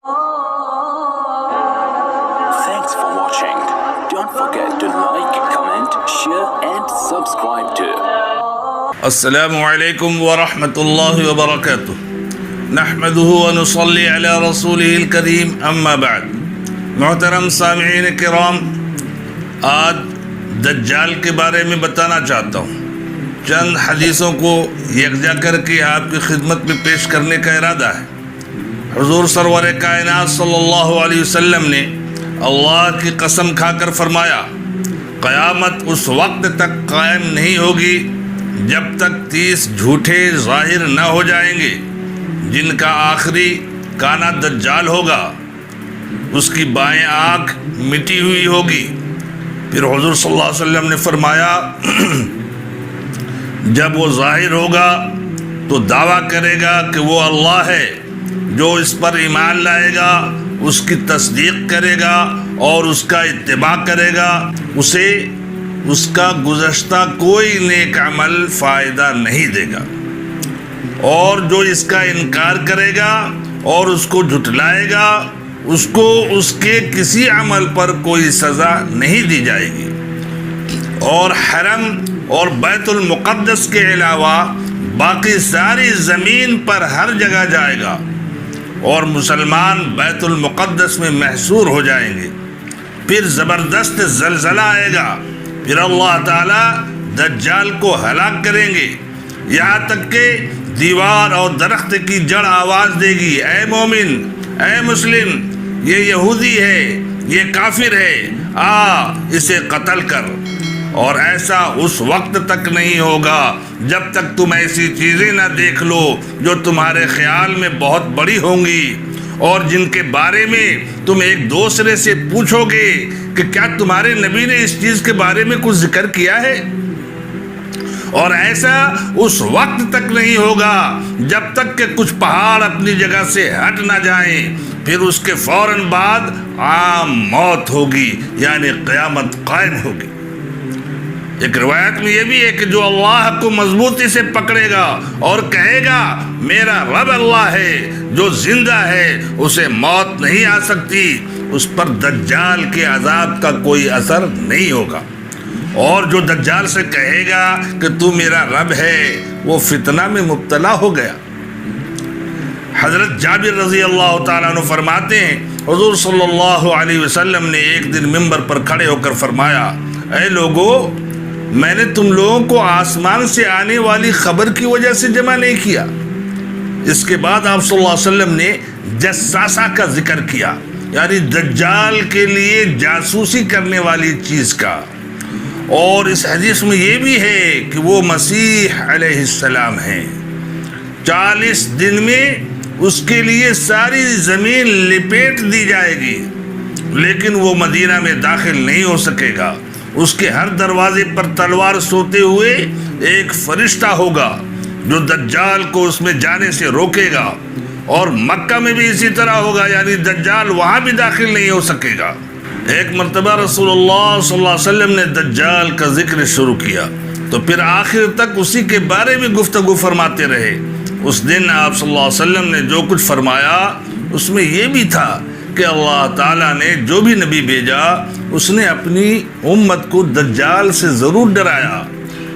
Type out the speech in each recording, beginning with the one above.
Thanks for watching. Don't forget to like, comment, share and subscribe to السلام علیکم ورحمۃ اللہ وبرکاتہ نحمدہ ونصلی علی رسولہ الکریم اما بعد. محترم سامعین کرام، آج دجال کے بارے میں بتانا چاہتا ہوں. چند حدیثوں کو یکجا کر کے آپ کی خدمت میں پیش کرنے کا ارادہ ہے. حضور سرور کائنات صلی اللہ علیہ وسلم نے اللہ کی قسم کھا کر فرمایا، قیامت اس وقت تک قائم نہیں ہوگی جب تک 30 جھوٹے ظاہر نہ ہو جائیں گے، جن کا آخری کانا دجال ہوگا. اس کی بائیں آنکھ مٹی ہوئی ہوگی. پھر حضور صلی اللہ علیہ وسلم نے فرمایا، جب وہ ظاہر ہوگا تو دعویٰ کرے گا کہ وہ اللہ ہے. جو اس پر ایمان لائے گا، اس کی تصدیق کرے گا اور اس کا اتباع کرے گا، اسے اس کا گزشتہ کوئی نیک عمل فائدہ نہیں دے گا. اور جو اس کا انکار کرے گا اور اس کو جھٹلائے گا، اس کو اس کے کسی عمل پر کوئی سزا نہیں دی جائے گی. اور حرم اور بیت المقدس کے علاوہ باقی ساری زمین پر ہر جگہ جائے گا اور مسلمان بیت المقدس میں محصور ہو جائیں گے. پھر زبردست زلزلہ آئے گا. پھر اللہ تعالیٰ دجال کو ہلاک کریں گے، یہاں تک کہ دیوار اور درخت کی جڑ آواز دے گی، اے مومن، اے مسلم، یہ یہودی ہے، یہ کافر ہے، اسے قتل کر. اور ایسا اس وقت تک نہیں ہوگا جب تک تم ایسی چیزیں نہ دیکھ لو جو تمہارے خیال میں بہت بڑی ہوں گی اور جن کے بارے میں تم ایک دوسرے سے پوچھو گے کہ کیا تمہارے نبی نے اس چیز کے بارے میں کچھ ذکر کیا ہے. اور ایسا اس وقت تک نہیں ہوگا جب تک کہ کچھ پہاڑ اپنی جگہ سے ہٹ نہ جائیں. پھر اس کے فوراً بعد عام موت ہوگی، یعنی قیامت قائم ہوگی. ایک روایت میں یہ بھی ہے کہ جو اللہ کو مضبوطی سے پکڑے گا اور کہے گا میرا رب اللہ ہے جو زندہ ہے، اسے موت نہیں آ سکتی، اس پر دجال کے عذاب کا کوئی اثر نہیں ہوگا. اور جو دجال سے کہے گا کہ تو میرا رب ہے، وہ فتنہ میں مبتلا ہو گیا. حضرت جابر رضی اللہ تعالیٰ عنہ فرماتے ہیں، حضور صلی اللہ علیہ وسلم نے ایک دن منبر پر کھڑے ہو کر فرمایا، اے لوگو، میں نے تم لوگوں کو آسمان سے آنے والی خبر کی وجہ سے جمع نہیں کیا. اس کے بعد آپ صلی اللہ علیہ وسلم نے جساسہ کا ذکر کیا، یعنی دجال کے لیے جاسوسی کرنے والی چیز کا. اور اس حدیث میں یہ بھی ہے کہ وہ مسیح علیہ السلام ہیں. 40 دن میں اس کے لیے ساری زمین لپیٹ دی جائے گی، لیکن وہ مدینہ میں داخل نہیں ہو سکے گا. اس کے ہر دروازے پر تلوار سوتے ہوئے ایک فرشتہ ہوگا جو دجال کو اس میں جانے سے روکے گا. اور مکہ میں بھی اسی طرح ہوگا، یعنی دجال وہاں بھی داخل نہیں ہو سکے گا. ایک مرتبہ رسول اللہ صلی اللہ علیہ وسلم نے دجال کا ذکر شروع کیا تو پھر آخر تک اسی کے بارے میں گفتگو فرماتے رہے. اس دن آپ صلی اللہ علیہ وسلم نے جو کچھ فرمایا اس میں یہ بھی تھا کہ اللہ تعالیٰ نے جو بھی نبی بھیجا اس نے اپنی امت کو دجال سے ضرور ڈرایا.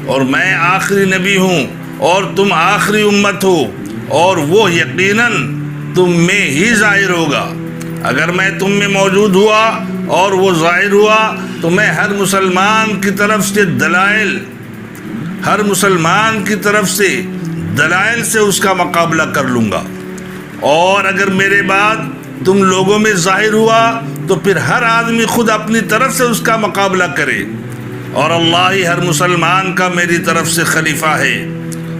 اور میں آخری نبی ہوں اور تم آخری امت ہو، اور وہ یقیناً تم میں ہی ظاہر ہوگا. اگر میں تم میں موجود ہوا اور وہ ظاہر ہوا تو میں ہر مسلمان کی طرف سے دلائل سے اس کا مقابلہ کر لوں گا. اور اگر میرے بعد تم لوگوں میں ظاہر ہوا تو پھر ہر آدمی خود اپنی طرف سے اس کا مقابلہ کرے. اور اللہ ہی ہر مسلمان کا میری طرف سے خلیفہ ہے.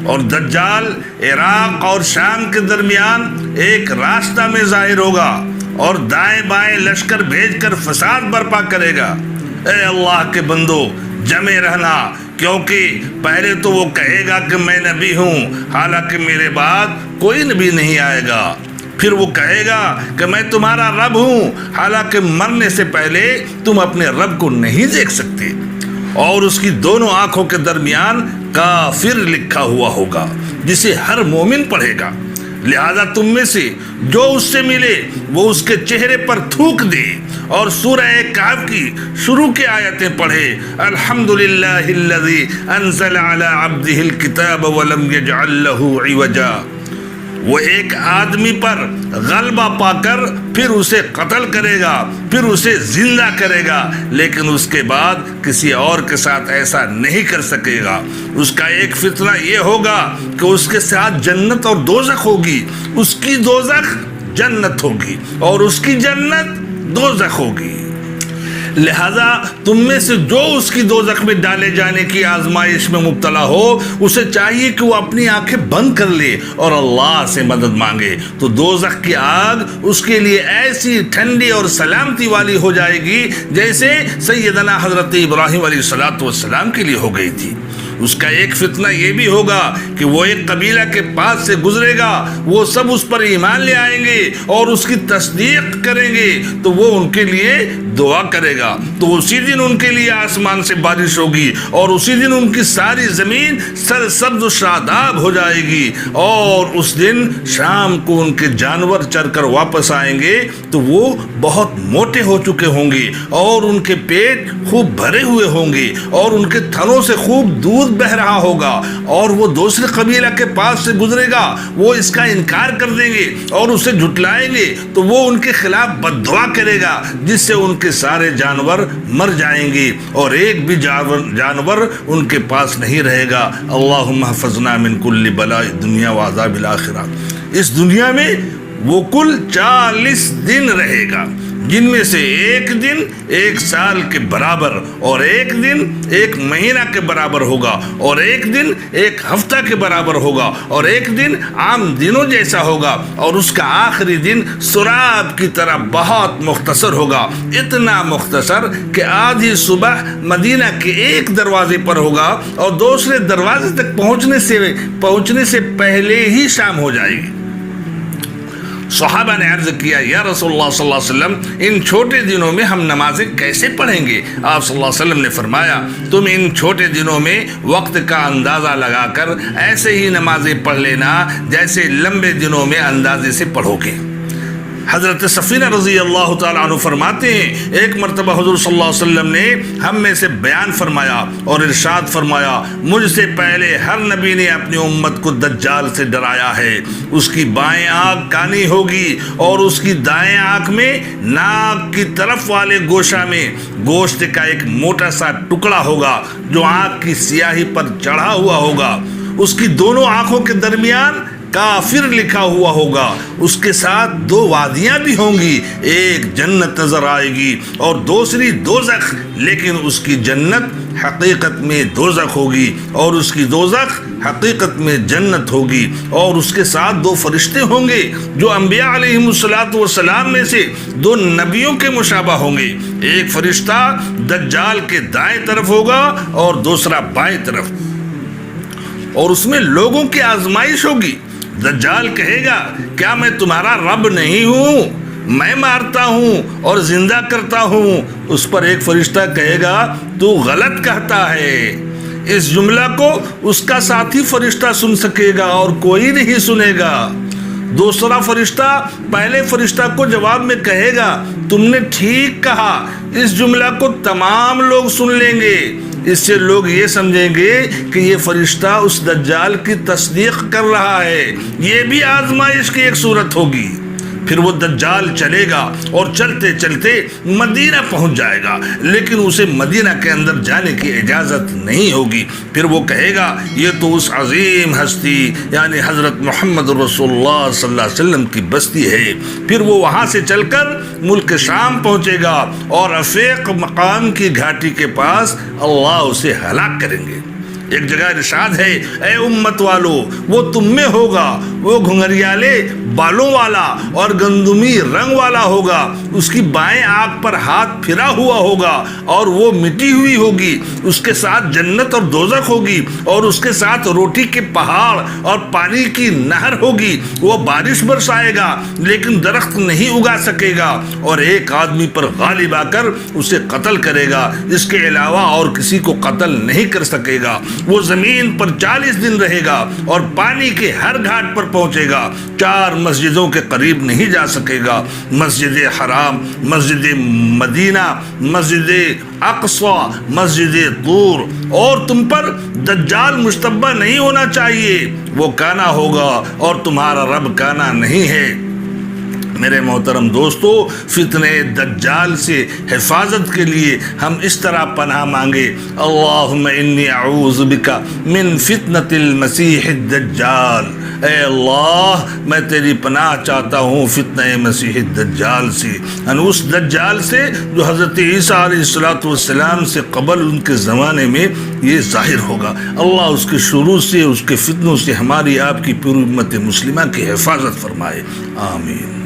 اور دجال عراق اور شام کے درمیان ایک راستہ میں ظاہر ہوگا اور دائیں بائیں لشکر بھیج کر فساد برپا کرے گا. اے اللہ کے بندو، جمے رہنا، کیونکہ پہلے تو وہ کہے گا کہ میں نبی ہوں، حالانکہ میرے بعد کوئی نبی نہیں آئے گا. پھر وہ کہے گا کہ میں تمہارا رب ہوں، حالانکہ مرنے سے پہلے تم اپنے رب کو نہیں دیکھ سکتے. اور اس کی دونوں آنکھوں کے درمیان کافر لکھا ہوا ہوگا جسے ہر مومن پڑھے گا. لہذا تم میں سے جو اس سے ملے وہ اس کے چہرے پر تھوک دے اور سورہ کہف کی شروع کی آیتیں پڑھے. الحمدللہ الذی انزل علی عبدہ الکتاب ولم یجعل لہ عوجا. وہ ایک آدمی پر غلبہ پا کر پھر اسے قتل کرے گا، پھر اسے زندہ کرے گا، لیکن اس کے بعد کسی اور کے ساتھ ایسا نہیں کر سکے گا. اس کا ایک فتنہ یہ ہوگا کہ اس کے ساتھ جنت اور دوزخ ہوگی، اس کی دوزخ جنت ہوگی اور اس کی جنت دوزخ ہوگی. لہذا تم میں سے جو اس کی دوزخ میں ڈالے جانے کی آزمائش میں مبتلا ہو، اسے چاہیے کہ وہ اپنی آنکھیں بند کر لے اور اللہ سے مدد مانگے، تو دوزخ کی آگ اس کے لیے ایسی ٹھنڈی اور سلامتی والی ہو جائے گی جیسے سیدنا حضرت ابراہیم علیہ السلام کے لیے ہو گئی تھی. اس کا ایک فتنہ یہ بھی ہوگا کہ وہ ایک قبیلہ کے پاس سے گزرے گا، وہ سب اس پر ایمان لے آئیں گے اور اس کی تصدیق کریں گے، تو وہ ان کے لیے دعا کرے گا، تو اسی دن ان کے لیے آسمان سے بارش ہوگی اور اسی دن ان کی ساری زمین سرسبز و شاداب ہو جائے گی. اور اس دن شام کو ان کے جانور چر کر واپس آئیں گے تو وہ بہت موٹے ہو چکے ہوں گے اور ان کے پیٹ خوب بھرے ہوئے ہوں گے اور ان کے تھنوں سے خوب دودھ بہ رہا ہوگا. اور وہ دوسرے قبیلہ کے پاس سے گزرے گا، وہ اس کا انکار کر دیں گے اور اسے جھٹلائیں گے، تو وہ ان کے خلاف بد دعا کرے گا جس سے ان کے سارے جانور مر جائیں گے اور ایک بھی جانور ان کے پاس نہیں رہے گا. اللہم احفظنا من کل بلاء الدنیا وعذاب الآخرہ. اس دنیا میں وہ کل 40 دن رہے گا، جن میں سے ایک دن 1 سال کے برابر اور ایک دن 1 مہینہ کے برابر ہوگا اور ایک دن 1 ہفتہ کے برابر ہوگا اور ایک دن عام دنوں جیسا ہوگا، اور اس کا آخری دن سراب کی طرح بہت مختصر ہوگا. اتنا مختصر کہ آدھی صبح مدینہ کے ایک دروازے پر ہوگا اور دوسرے دروازے تک پہنچنے سے پہلے ہی شام ہو جائے گی. صحابہ نے عرض کیا، یا رسول اللہ صلی اللہ علیہ وسلم، ان چھوٹے دنوں میں ہم نمازیں کیسے پڑھیں گے؟ آپ صلی اللہ علیہ وسلم نے فرمایا، تم ان چھوٹے دنوں میں وقت کا اندازہ لگا کر ایسے ہی نمازیں پڑھ لینا جیسے لمبے دنوں میں اندازے سے پڑھو گے. حضرت سفینہ رضی اللہ تعالیٰ عنہ فرماتے ہیں، ایک مرتبہ حضور صلی اللہ علیہ وسلم نے ہم میں سے بیان فرمایا اور ارشاد فرمایا، مجھ سے پہلے ہر نبی نے اپنی امت کو دجال سے ڈرایا ہے. اس کی بائیں آنکھ کانی ہوگی اور اس کی دائیں آنکھ میں ناک کی طرف والے گوشہ میں گوشت کا ایک موٹا سا ٹکڑا ہوگا جو آنکھ کی سیاہی پر چڑھا ہوا ہوگا. اس کی دونوں آنکھوں کے درمیان کافر لکھا ہوا ہوگا. اس کے ساتھ 2 وادیاں بھی ہوں گی، ایک جنت نظر آئے گی اور دوسری دوزخ، لیکن اس کی جنت حقیقت میں دوزخ ہوگی اور اس کی دوزخ حقیقت میں جنت ہوگی. اور اس کے ساتھ 2 فرشتے ہوں گے جو انبیاء علیہم السلام میں سے 2 نبیوں کے مشابہ ہوں گے. ایک فرشتہ دجال کے دائیں طرف ہوگا اور دوسرا بائیں طرف، اور اس میں لوگوں کی آزمائش ہوگی. دجال کہے گا، کیا میں تمہارا رب نہیں ہوں؟ میں مارتا ہوں اور زندہ کرتا ہوں. اس پر ایک فرشتہ کہے گا، تو غلط کہتا ہے. اس جملہ کو اس کا ساتھی فرشتہ سن سکے گا اور کوئی نہیں سنے گا. دوسرا فرشتہ پہلے فرشتہ کو جواب میں کہے گا، تم نے ٹھیک کہا. اس جملہ کو تمام لوگ سن لیں گے. اس سے لوگ یہ سمجھیں گے کہ یہ فرشتہ اس دجال کی تصدیق کر رہا ہے. یہ بھی آزمائش کی ایک صورت ہوگی. پھر وہ دجال چلے گا اور چلتے چلتے مدینہ پہنچ جائے گا، لیکن اسے مدینہ کے اندر جانے کی اجازت نہیں ہوگی. پھر وہ کہے گا، یہ تو اس عظیم ہستی یعنی حضرت محمد رسول اللہ صلی اللہ علیہ وسلم کی بستی ہے. پھر وہ وہاں سے چل کر ملک شام پہنچے گا اور عفیق مقام کی گھاٹی کے پاس اللہ اسے ہلاک کریں گے. ایک جگہ ارشاد ہے، اے امت والو، وہ تم میں ہوگا، وہ گھنگریالے بالوں والا اور گندمی رنگ والا ہوگا. اس کی بائیں آنکھ پر ہاتھ پھرا ہوا ہوگا اور وہ مٹی ہوئی ہوگی. اس کے ساتھ جنت اور دوزخ ہوگی اور اس کے ساتھ روٹی کے پہاڑ اور پانی کی نہر ہوگی. وہ بارش برسائے گا لیکن درخت نہیں اگا سکے گا اور ایک آدمی پر غالب آ کر اسے قتل کرے گا. اس کے علاوہ اور کسی کو قتل نہیں کر سکے گا. وہ زمین پر 40 دن رہے گا اور پانی کے ہر گھاٹ پر پہنچے گا، 4 مسجدوں کے قریب نہیں جا سکے گا، مسجد حرام، مسجد مدینہ، مسجد اقصی، مسجد طور، اور تم پر دجال مشتبہ نہیں ہونا چاہیے، وہ کانا ہوگا اور تمہارا رب کانا نہیں ہے۔ میرے محترم دوستو، فتنہ دجال سے حفاظت کے لیے ہم اس طرح پناہ مانگے، اللہم انی اعوذ بک من فتنۃ المسیح الدجال، اے اللہ میں تیری پناہ چاہتا ہوں فتنہ مسیح الدجال سے، یعنی اس دجال سے جو حضرت عیسیٰ علیہ السلام سے قبل ان کے زمانے میں یہ ظاہر ہوگا۔ اللہ اس کے شروع سے، اس کے فتنوں سے ہماری آپ کی پوری امت مسلمہ کی حفاظت فرمائے، آمین۔